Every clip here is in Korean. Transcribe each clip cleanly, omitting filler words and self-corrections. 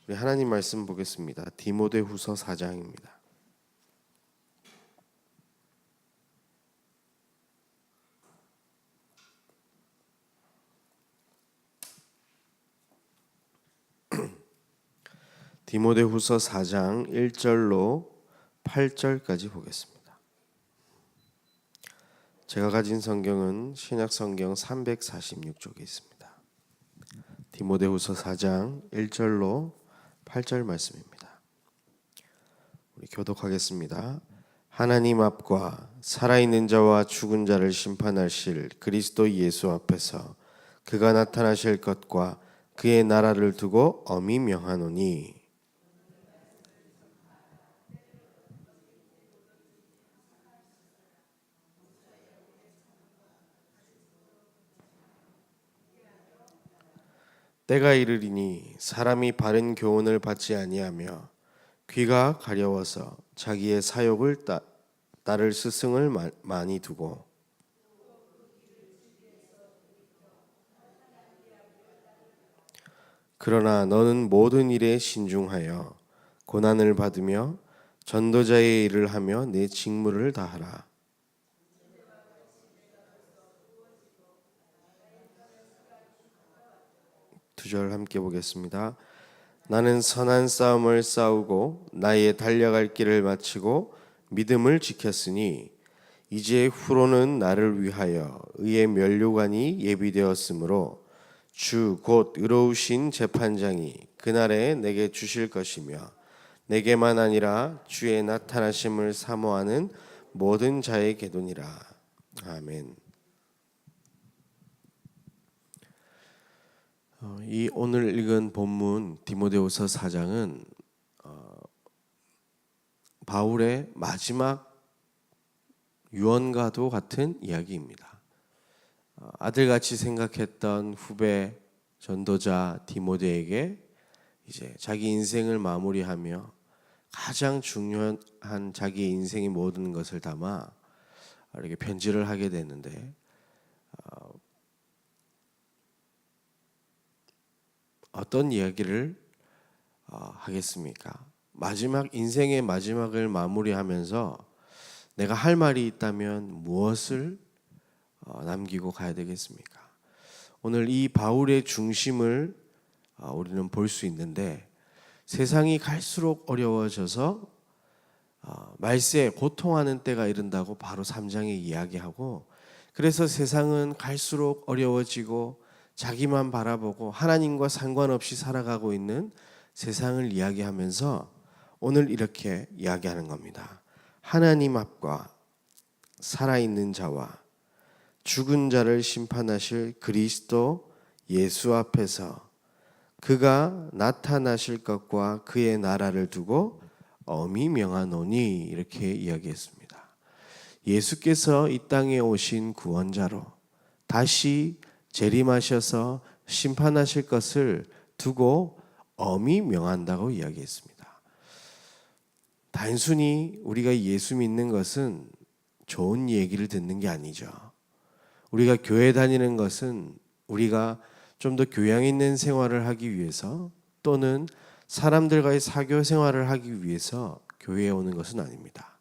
우리 하나님 말씀 보겠습니다. 디모데후서 4장입니다. 디모데후서 4장 1절로 8절까지 보겠습니다. 제가 가진 성경은 신약 성경 346쪽에 있습니다. 디모데후서 4장 1절로 8절 말씀입니다. 우리 교독하겠습니다. 하나님 앞과 살아있는 자와 죽은 자를 심판하실 그리스도 예수 앞에서 그가 나타나실 것과 그의 나라를 두고 엄히 명하노니 때가 이르리니 사람이 바른 교훈을 받지 아니하며 귀가 가려워서 자기의 사욕을 따를 스승을 많이 두고 그러나 너는 모든 일에 신중하여 고난을 받으며 전도자의 일을 하며 내 직무를 다하라. 두 절 함께 보겠습니다. 나는 선한 싸움을 싸우고 나의 달려갈 길을 마치고 믿음을 지켰으니 이제 후로는 나를 위하여 의의 면류관이 예비되었으므로 주 곧 의로우신 재판장이 그날에 내게 주실 것이며 내게만 아니라 주의 나타나심을 사모하는 모든 자에게도니라. 아멘. 이 오늘 읽은 본문 디모데후서 4장은 바울의 마지막 유언과도 같은 이야기입니다. 아들같이 생각했던 후배 전도자 디모데에게 이제 자기 인생을 마무리하며 가장 중요한 자기 인생의 모든 것을 담아 이렇게 편지를 하게 되는데 어떤 이야기를 하겠습니까? 인생의 마지막을 마무리하면서 내가 할 말이 있다면 무엇을 남기고 가야 되겠습니까? 오늘 이 바울의 중심을 우리는 볼 수 있는데 세상이 갈수록 어려워져서 말세에 고통하는 때가 이른다고 바로 3장에 이야기하고 그래서 세상은 갈수록 어려워지고 자기만 바라보고 하나님과 상관없이 살아가고 있는 세상을 이야기하면서 오늘 이렇게 이야기하는 겁니다. 하나님 앞과 살아있는 자와 죽은 자를 심판하실 그리스도 예수 앞에서 그가 나타나실 것과 그의 나라를 두고 엄히 명하노니 이렇게 이야기했습니다. 예수께서 이 땅에 오신 구원자로 다시 재림하셔서 심판하실 것을 두고 엄히 명한다고 이야기했습니다. 단순히 우리가 예수 믿는 것은 좋은 얘기를 듣는 게 아니죠. 우리가 교회 다니는 것은 우리가 좀 더 교양 있는 생활을 하기 위해서 또는 사람들과의 사교 생활을 하기 위해서 교회에 오는 것은 아닙니다.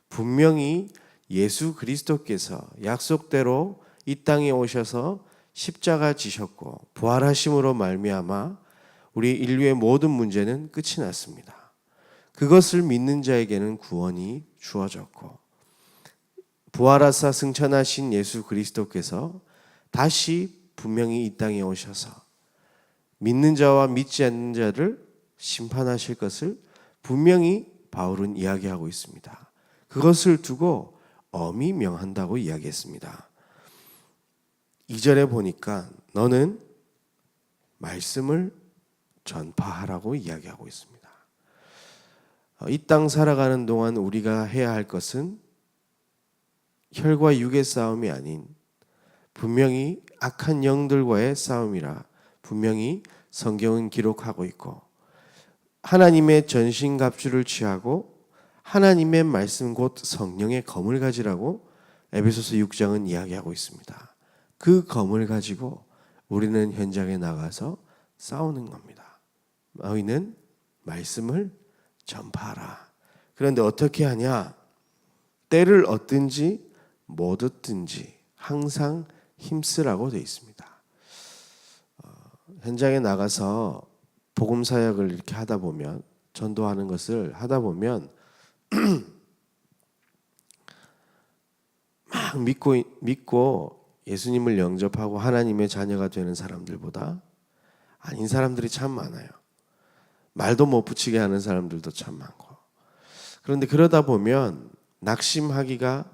분명히 예수 그리스도께서 약속대로 이 땅에 오셔서 십자가 지셨고 부활하심으로 말미암아 우리 인류의 모든 문제는 끝이 났습니다. 그것을 믿는 자에게는 구원이 주어졌고 부활하사 승천하신 예수 그리스도께서 다시 분명히 이 땅에 오셔서 믿는 자와 믿지 않는 자를 심판하실 것을 분명히 바울은 이야기하고 있습니다. 그것을 두고 엄히 명한다고 이야기했습니다. 2절에 보니까 너는 말씀을 전파하라고 이야기하고 있습니다. 이 땅 살아가는 동안 우리가 해야 할 것은 혈과 육의 싸움이 아닌 분명히 악한 영들과의 싸움이라 분명히 성경은 기록하고 있고 하나님의 전신갑주를 취하고 하나님의 말씀 곧 성령의 검을 가지라고 에베소서 6장은 이야기하고 있습니다. 그 검을 가지고 우리는 현장에 나가서 싸우는 겁니다. 너희는 말씀을 전파하라. 그런데 어떻게 하냐? 때를 얻든지 못 얻든지 항상 힘쓰라고 되어 있습니다. 현장에 나가서 복음 사역을 이렇게 하다 보면, 전도하는 것을 하다 보면 막 믿고 예수님을 영접하고 하나님의 자녀가 되는 사람들보다 아닌 사람들이 참 많아요. 말도 못 붙이게 하는 사람들도 참 많고. 그런데 그러다 보면 낙심하기가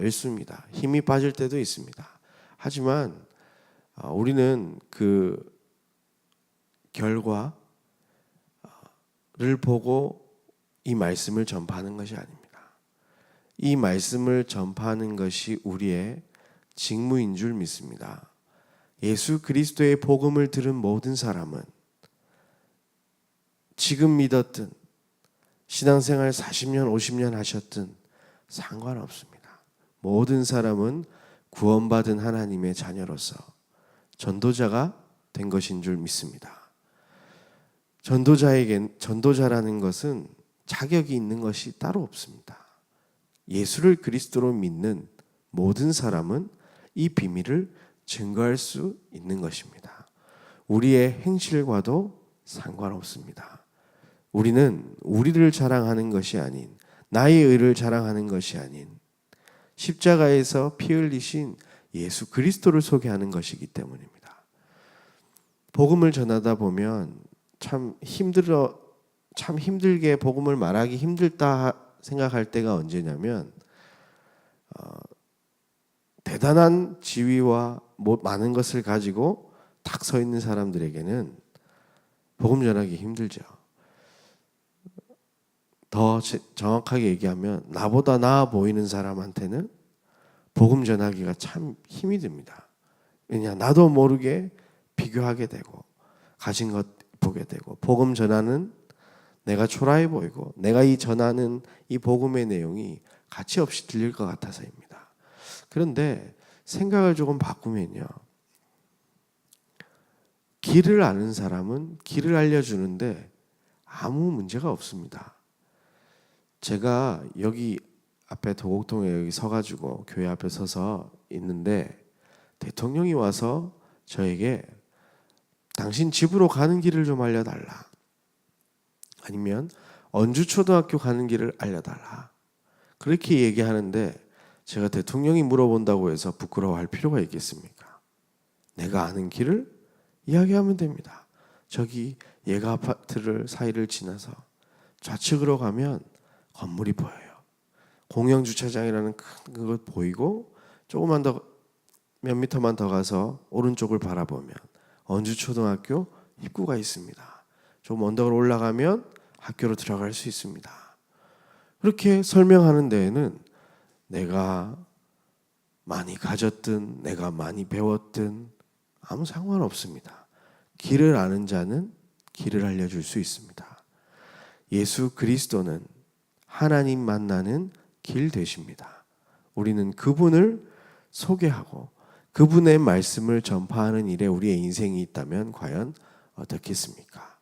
일쑤입니다. 힘이 빠질 때도 있습니다. 하지만 우리는 그 결과를 보고 이 말씀을 전파하는 것이 아닙니다. 이 말씀을 전파하는 것이 우리의 직무인 줄 믿습니다. 예수 그리스도의 복음을 들은 모든 사람은 지금 믿었든 신앙생활 40년, 50년 하셨든 상관없습니다. 모든 사람은 구원받은 하나님의 자녀로서 전도자가 된 것인 줄 믿습니다. 전도자라는 것은 자격이 있는 것이 따로 없습니다. 예수를 그리스도로 믿는 모든 사람은 이 비밀을 증거할 수 있는 것입니다. 우리의 행실과도 상관없습니다. 우리는 우리를 자랑하는 것이 아닌, 나의 의를 자랑하는 것이 아닌 십자가에서 피 흘리신 예수 그리스도를 소개하는 것이기 때문입니다. 복음을 전하다 보면 참 힘들게 복음을 말하기 힘들다 생각할 때가 언제냐면 대단한 지위와 많은 것을 가지고 딱 서 있는 사람들에게는 복음 전하기 힘들죠. 더 정확하게 얘기하면 나보다 나아 보이는 사람한테는 복음 전하기가 참 힘이 듭니다. 왜냐, 나도 모르게 비교하게 되고 가진 것 보게 되고, 복음 전하는 내가 초라해 보이고 내가 전하는 이 복음의 내용이 가치 없이 들릴 것 같아서입니다. 그런데 생각을 조금 바꾸면요, 길을 아는 사람은 길을 알려주는데 아무 문제가 없습니다. 제가 여기 앞에 도곡동에 여기 서가지고 교회 앞에 서서 있는데 대통령이 와서 저에게 당신 집으로 가는 길을 좀 알려달라, 아니면 언주초등학교 가는 길을 알려달라, 그렇게 얘기하는데 제가 대통령이 물어본다고 해서 부끄러워할 필요가 있겠습니까? 내가 아는 길을 이야기하면 됩니다. 저기 예가 아파트를 사이를 지나서 좌측으로 가면 건물이 보여요. 공영주차장이라는 큰 것 보이고, 조금만 더 몇 미터만 더 가서 오른쪽을 바라보면 언주초등학교 입구가 있습니다. 좀 언덕을 올라가면 학교로 들어갈 수 있습니다. 그렇게 설명하는 데에는 내가 많이 가졌든 내가 많이 배웠든 아무 상관없습니다. 길을 아는 자는 길을 알려줄 수 있습니다. 예수 그리스도는 하나님 만나는 길 되십니다. 우리는 그분을 소개하고 그분의 말씀을 전파하는 일에 우리의 인생이 있다면 과연 어떻겠습니까?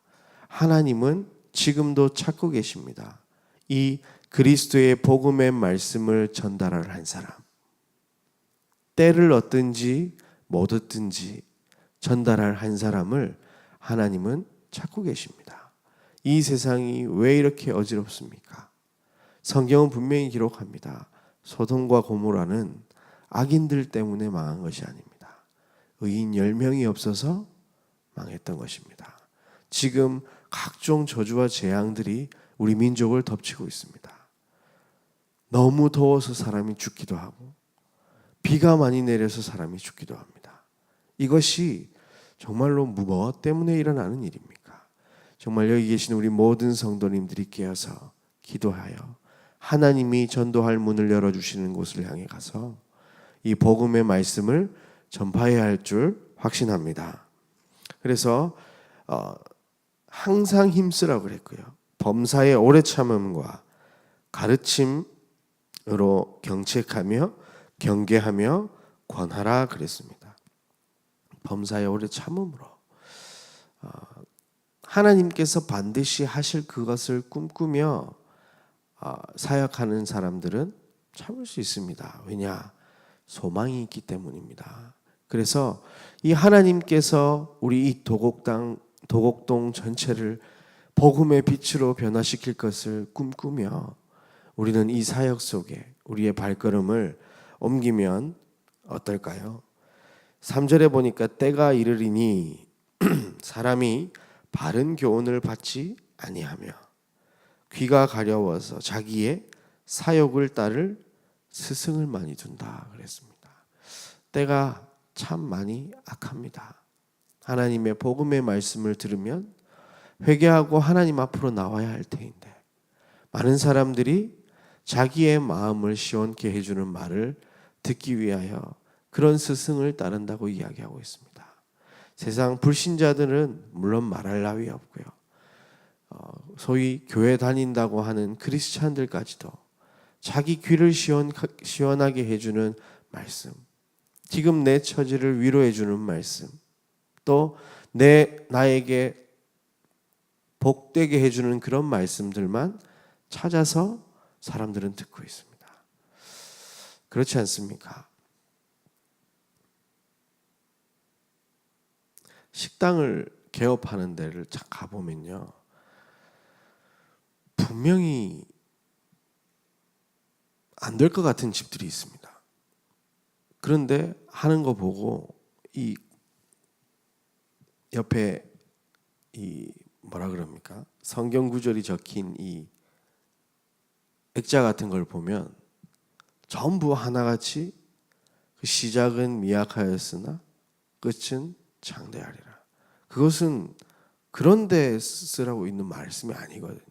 하나님은 지금도 찾고 계십니다. 이 그리스도의 복음의 말씀을 전달할 한 사람, 때를 얻든지 못 얻든지 전달할 한 사람을 하나님은 찾고 계십니다. 이 세상이 왜 이렇게 어지럽습니까? 성경은 분명히 기록합니다. 소돔과 고모라는 악인들 때문에 망한 것이 아닙니다. 의인 10명이 없어서 망했던 것입니다. 지금 각종 저주와 재앙들이 우리 민족을 덮치고 있습니다. 너무 더워서 사람이 죽기도 하고 비가 많이 내려서 사람이 죽기도 합니다. 이것이 정말로 무엇 때문에 일어나는 일입니까? 정말 여기 계신 우리 모든 성도님들이 깨어서 기도하여 하나님이 전도할 문을 열어주시는 곳을 향해 가서 이 복음의 말씀을 전파해야 할 줄 확신합니다. 그래서 항상 힘쓰라고 그랬고요. 범사의 오래 참음과 가르침으로 경책하며 경계하며 권하라 그랬습니다. 범사의 오래 참음으로 하나님께서 반드시 하실 그것을 꿈꾸며 사역하는 사람들은 참을 수 있습니다. 왜냐? 소망이 있기 때문입니다. 그래서 이 하나님께서 우리 이 도곡동 전체를 복음의 빛으로 변화시킬 것을 꿈꾸며 우리는 이 사역 속에 우리의 발걸음을 옮기면 어떨까요? 3절에 보니까 때가 이르리니 사람이 바른 교훈을 받지 아니하며 귀가 가려워서 자기의 사욕을 따를 스승을 많이 둔다 그랬습니다. 때가 참 많이 악합니다. 하나님의 복음의 말씀을 들으면 회개하고 하나님 앞으로 나와야 할 테인데 많은 사람들이 자기의 마음을 시원케 해주는 말을 듣기 위하여 그런 스승을 따른다고 이야기하고 있습니다. 세상 불신자들은 물론 말할 나위 없고요. 소위 교회 다닌다고 하는 크리스찬들까지도 자기 귀를 시원하게 해주는 말씀, 지금 내 처지를 위로해 주는 말씀, 또 나에게 복되게 해주는 그런 말씀들만 찾아서 사람들은 듣고 있습니다. 그렇지 않습니까? 식당을 개업하는 데를 가보면요, 분명히 안 될 것 같은 집들이 있습니다. 그런데 하는 거 보고 이 옆에 이 뭐라 그럽니까? 성경 구절이 적힌 이 액자 같은 걸 보면 전부 하나같이 그 시작은 미약하였으나 끝은 장대하리라. 그것은 그런데 쓰라고 있는 말씀이 아니거든요.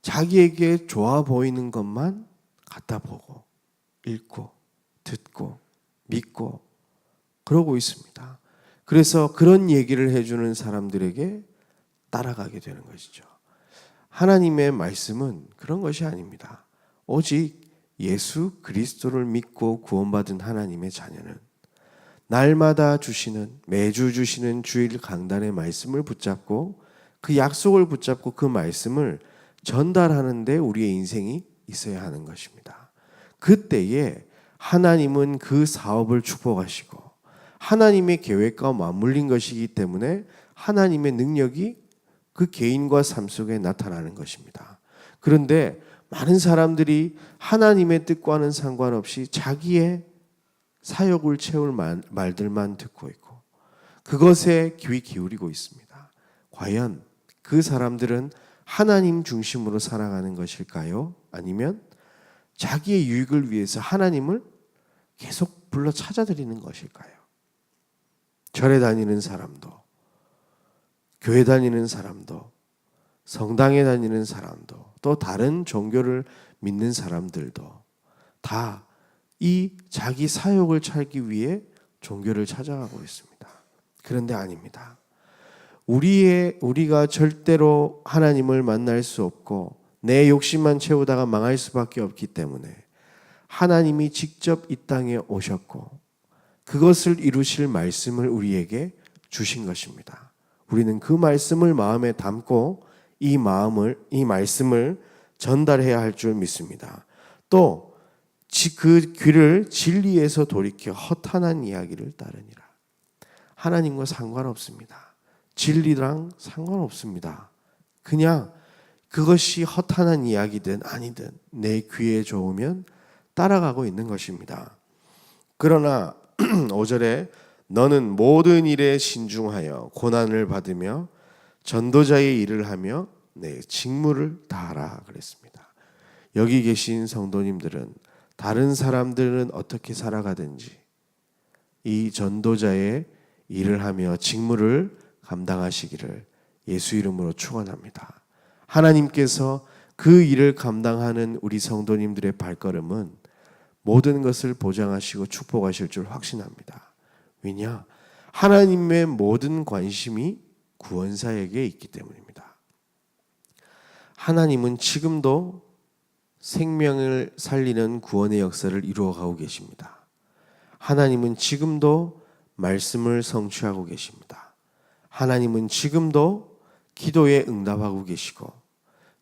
자기에게 좋아 보이는 것만 갖다 보고 읽고 듣고 믿고 그러고 있습니다. 그래서 그런 얘기를 해주는 사람들에게 따라가게 되는 것이죠. 하나님의 말씀은 그런 것이 아닙니다. 오직 예수 그리스도를 믿고 구원받은 하나님의 자녀는 날마다 주시는, 매주 주시는 주일 강단의 말씀을 붙잡고 그 약속을 붙잡고 그 말씀을 전달하는 데 우리의 인생이 있어야 하는 것입니다. 그때에 하나님은 그 사업을 축복하시고 하나님의 계획과 맞물린 것이기 때문에 하나님의 능력이 그 개인과 삶 속에 나타나는 것입니다. 그런데 많은 사람들이 하나님의 뜻과는 상관없이 자기의 사욕을 채울 말들만 듣고 있고 그것에 귀 기울이고 있습니다. 과연 그 사람들은 하나님 중심으로 살아가는 것일까요? 아니면 자기의 유익을 위해서 하나님을 계속 불러 찾아드리는 것일까요? 절에 다니는 사람도, 교회 다니는 사람도, 성당에 다니는 사람도, 또 다른 종교를 믿는 사람들도 다 이 자기 사욕을 찾기 위해 종교를 찾아가고 있습니다. 그런데 아닙니다. 우리가 절대로 하나님을 만날 수 없고 내 욕심만 채우다가 망할 수밖에 없기 때문에 하나님이 직접 이 땅에 오셨고 그것을 이루실 말씀을 우리에게 주신 것입니다. 우리는 그 말씀을 마음에 담고 이 말씀을 전달해야 할 줄 믿습니다. 또 그 귀를 진리에서 돌이켜 허탄한 이야기를 따르니라. 하나님과 상관없습니다. 진리랑 상관없습니다. 그냥 그것이 허탄한 이야기든 아니든 내 귀에 좋으면 따라가고 있는 것입니다. 그러나 5절에 너는 모든 일에 신중하여 고난을 받으며 전도자의 일을 하며 내 직무를 다하라 그랬습니다. 여기 계신 성도님들은 다른 사람들은 어떻게 살아가든지 이 전도자의 일을 하며 직무를 감당하시기를 예수 이름으로 축원합니다. 하나님께서 그 일을 감당하는 우리 성도님들의 발걸음은 모든 것을 보장하시고 축복하실 줄 확신합니다. 왜냐? 하나님의 모든 관심이 구원사에게 있기 때문입니다. 하나님은 지금도 생명을 살리는 구원의 역사를 이루어가고 계십니다. 하나님은 지금도 말씀을 성취하고 계십니다. 하나님은 지금도 기도에 응답하고 계시고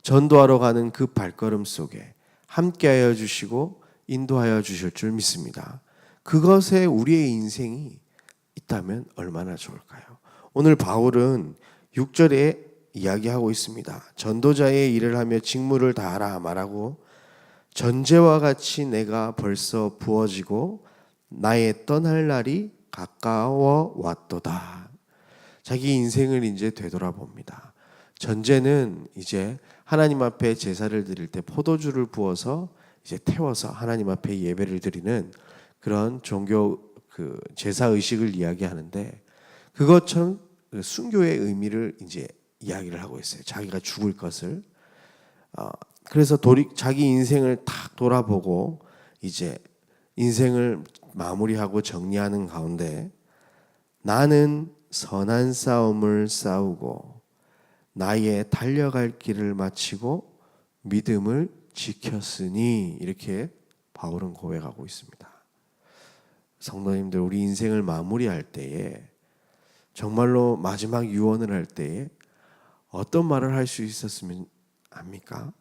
전도하러 가는 그 발걸음 속에 함께하여 주시고 인도하여 주실 줄 믿습니다. 그것에 우리의 인생이 있다면 얼마나 좋을까요? 오늘 바울은 6절에 이야기하고 있습니다. 전도자의 일을 하며 직무를 다하라 말하고 전제와 같이 내가 벌써 부어지고 나의 떠날 날이 가까워 왔도다. 자기 인생을 이제 되돌아봅니다. 전제는 이제 하나님 앞에 제사를 드릴 때 포도주를 부어서 이제 태워서 하나님 앞에 예배를 드리는 그런 종교 그 제사 의식을 이야기하는데, 그것처럼 순교의 의미를 이제 이야기를 하고 있어요. 자기가 죽을 것을. 그래서 자기 인생을 탁 돌아보고 이제 인생을 마무리하고 정리하는 가운데 나는 선한 싸움을 싸우고 나의 달려갈 길을 마치고 믿음을 지켰으니, 이렇게 바울은 고백하고 있습니다. 성도님들, 우리 인생을 마무리할 때에 정말로 마지막 유언을 할 때에 어떤 말을 할 수 있었으면 합니까?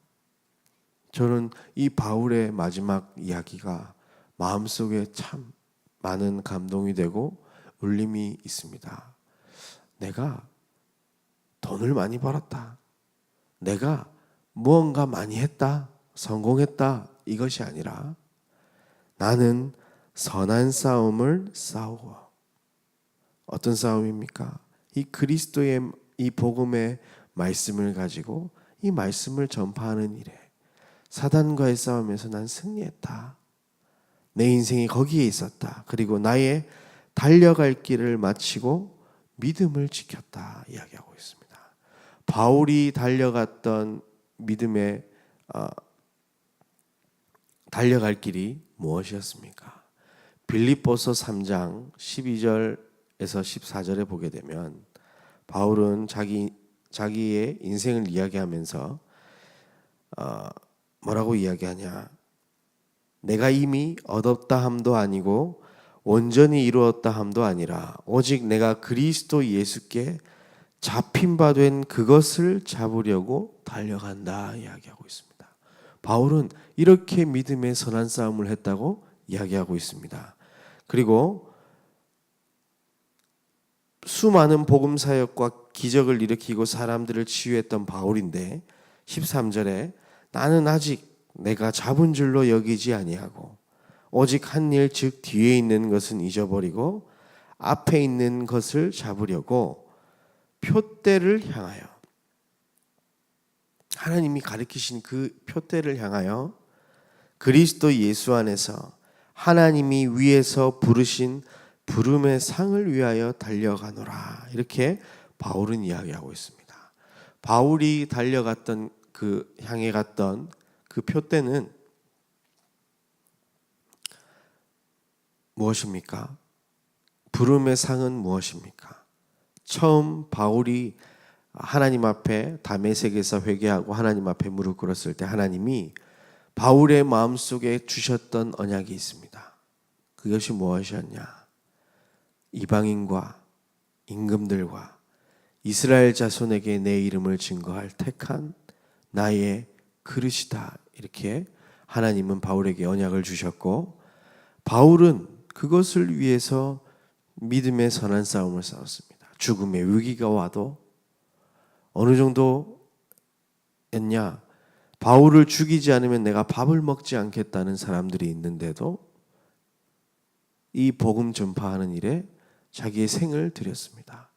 저는 이 바울의 마지막 이야기가 마음속에 참 많은 감동이 되고 울림이 있습니다. 내가 돈을 많이 벌었다, 내가 무언가 많이 했다, 성공했다, 이것이 아니라 나는 선한 싸움을 싸우고. 어떤 싸움입니까? 이 그리스도의 이 복음의 말씀을 가지고 이 말씀을 전파하는 일에 사단과의 싸움에서 난 승리했다. 내 인생이 거기에 있었다. 그리고 나의 달려갈 길을 마치고 믿음을 지켰다 이야기하고 있습니다. 바울이 달려갔던 믿음의 달려갈 길이 무엇이었습니까? 빌립보서 3장 12절에서 14절에 보게 되면 바울은 자기의 인생을 이야기하면서 뭐라고 이야기하냐? 내가 이미 얻었다 함도 아니고 온전히 이루었다 함도 아니라 오직 내가 그리스도 예수께 잡힌 바 된 그것을 잡으려고 달려간다 이야기하고 있습니다. 바울은 이렇게 믿음의 선한 싸움을 했다고 이야기하고 있습니다. 그리고 수많은 복음 사역과 기적을 일으키고 사람들을 치유했던 바울인데 13절에 나는 아직 내가 잡은 줄로 여기지 아니하고 오직 한 일 즉 뒤에 있는 것은 잊어버리고 앞에 있는 것을 잡으려고 표대를 향하여, 하나님이 가르치신 그 표대를 향하여 그리스도 예수 안에서 하나님이 위에서 부르신 부름의 상을 위하여 달려가노라, 이렇게 바울은 이야기하고 있습니다. 바울이 달려갔던 그 향해 갔던 그 표대는 무엇입니까? 부름의 상은 무엇입니까? 처음 바울이 하나님 앞에 다메섹에서 회개하고 하나님 앞에 무릎 꿇었을 때 하나님이 바울의 마음속에 주셨던 언약이 있습니다. 그것이 무엇이었냐? 이방인과 임금들과 이스라엘 자손에게 내 이름을 증거할 택한 나의 그릇이다. 이렇게 하나님은 바울에게 언약을 주셨고, 바울은 그것을 위해서 믿음의 선한 싸움을 싸웠습니다. 죽음의 위기가 와도 어느 정도였냐? 바울을 죽이지 않으면 내가 밥을 먹지 않겠다는 사람들이 있는데도 이 복음 전파하는 일에 자기의 생을 들였습니다.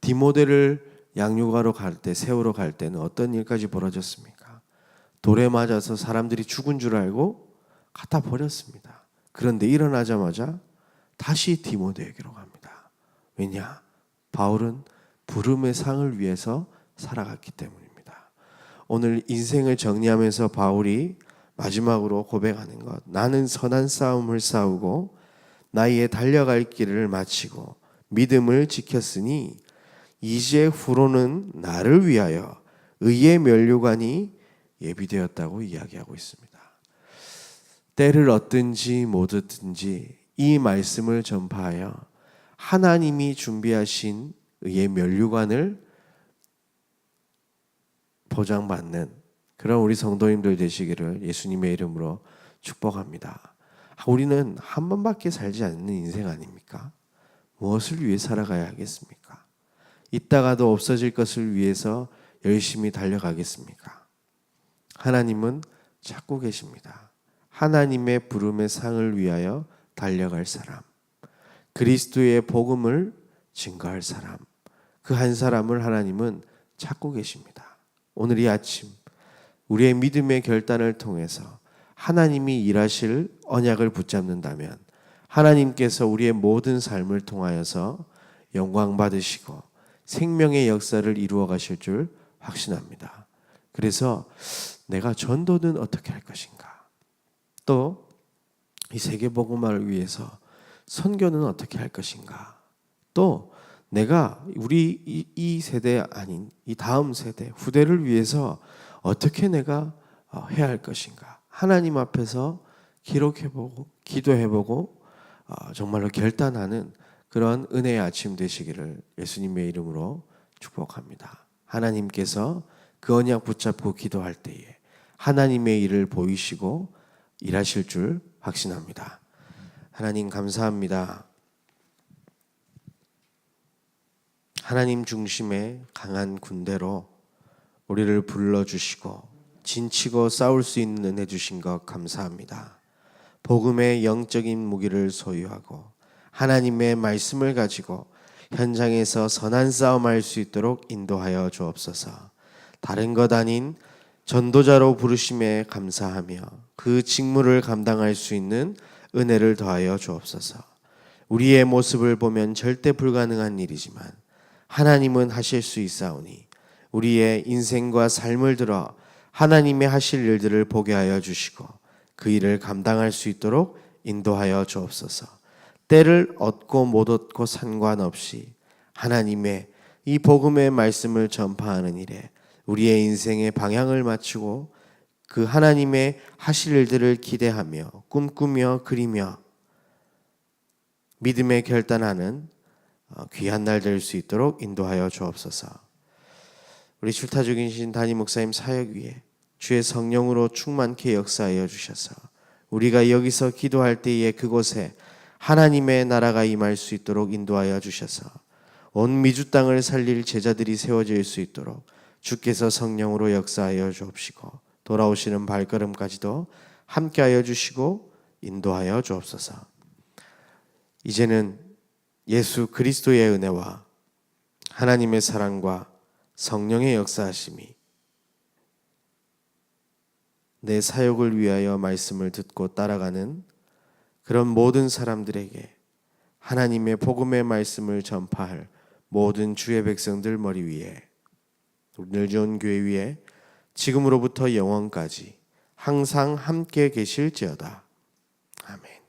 디모데를 양육하러 갈 때, 세우러 갈 때는 어떤 일까지 벌어졌습니까? 돌에 맞아서 사람들이 죽은 줄 알고 갖다 버렸습니다. 그런데 일어나자마자 다시 디모데에게로 갑니다. 왜냐? 바울은 부름의 상을 위해서 살아갔기 때문입니다. 오늘 인생을 정리하면서 바울이 마지막으로 고백하는 것, 나는 선한 싸움을 싸우고 나의 달려갈 길을 마치고 믿음을 지켰으니 이제 후로는 나를 위하여 의의 면류관이 예비되었다고 이야기하고 있습니다. 때를 얻든지 못 얻든지 이 말씀을 전파하여 하나님이 준비하신 의의 면류관을 보장받는 그런 우리 성도님들 되시기를 예수님의 이름으로 축복합니다. 우리는 한 번밖에 살지 않는 인생 아닙니까? 무엇을 위해 살아가야 하겠습니까? 있다가도 없어질 것을 위해서 열심히 달려가겠습니까? 하나님은 찾고 계십니다. 하나님의 부름의 상을 위하여 달려갈 사람, 그리스도의 복음을 증거할 사람, 그 한 사람을 하나님은 찾고 계십니다. 오늘 이 아침 우리의 믿음의 결단을 통해서 하나님이 일하실 언약을 붙잡는다면 하나님께서 우리의 모든 삶을 통하여서 영광 받으시고 생명의 역사를 이루어 가실 줄 확신합니다. 그래서 내가 전도는 어떻게 할 것인가? 또 이 세계복음화를 위해서 선교는 어떻게 할 것인가? 또 내가 우리 이 세대 아닌 이 다음 세대 후대를 위해서 어떻게 내가 해야 할 것인가? 하나님 앞에서 기록해보고 기도해보고 정말로 결단하는 그런 은혜의 아침 되시기를 예수님의 이름으로 축복합니다. 하나님께서 그 언약 붙잡고 기도할 때에 하나님의 일을 보이시고 일하실 줄 확신합니다. 하나님 감사합니다. 하나님 중심의 강한 군대로 우리를 불러주시고 진치고 싸울 수 있는 은혜 주신 것 감사합니다. 복음의 영적인 무기를 소유하고 하나님의 말씀을 가지고 현장에서 선한 싸움할 수 있도록 인도하여 주옵소서. 다른 것 아닌 전도자로 부르심에 감사하며 그 직무를 감당할 수 있는 은혜를 더하여 주옵소서. 우리의 모습을 보면 절대 불가능한 일이지만 하나님은 하실 수 있사오니 우리의 인생과 삶을 들어 하나님의 하실 일들을 보게 하여 주시고 그 일을 감당할 수 있도록 인도하여 주옵소서. 때를 얻고 못 얻고 상관없이 하나님의 이 복음의 말씀을 전파하는 일에 우리의 인생의 방향을 맞추고 그 하나님의 하실 일들을 기대하며 꿈꾸며 그리며 믿음의 결단하는 귀한 날 될 수 있도록 인도하여 주옵소서. 우리 출타 중이신 담임 목사님 사역 위에 주의 성령으로 충만케 역사하여 주셔서 우리가 여기서 기도할 때에 그곳에 하나님의 나라가 임할 수 있도록 인도하여 주셔서 온 미주 땅을 살릴 제자들이 세워질 수 있도록 주께서 성령으로 역사하여 주옵시고 돌아오시는 발걸음까지도 함께하여 주시고 인도하여 주옵소서. 이제는 예수 그리스도의 은혜와 하나님의 사랑과 성령의 역사하심이 내 사역을 위하여 말씀을 듣고 따라가는 그런 모든 사람들에게 하나님의 복음의 말씀을 전파할 모든 주의 백성들 머리 위에 늘지온 교회 위에 지금으로부터 영원까지 항상 함께 계실지어다. 아멘.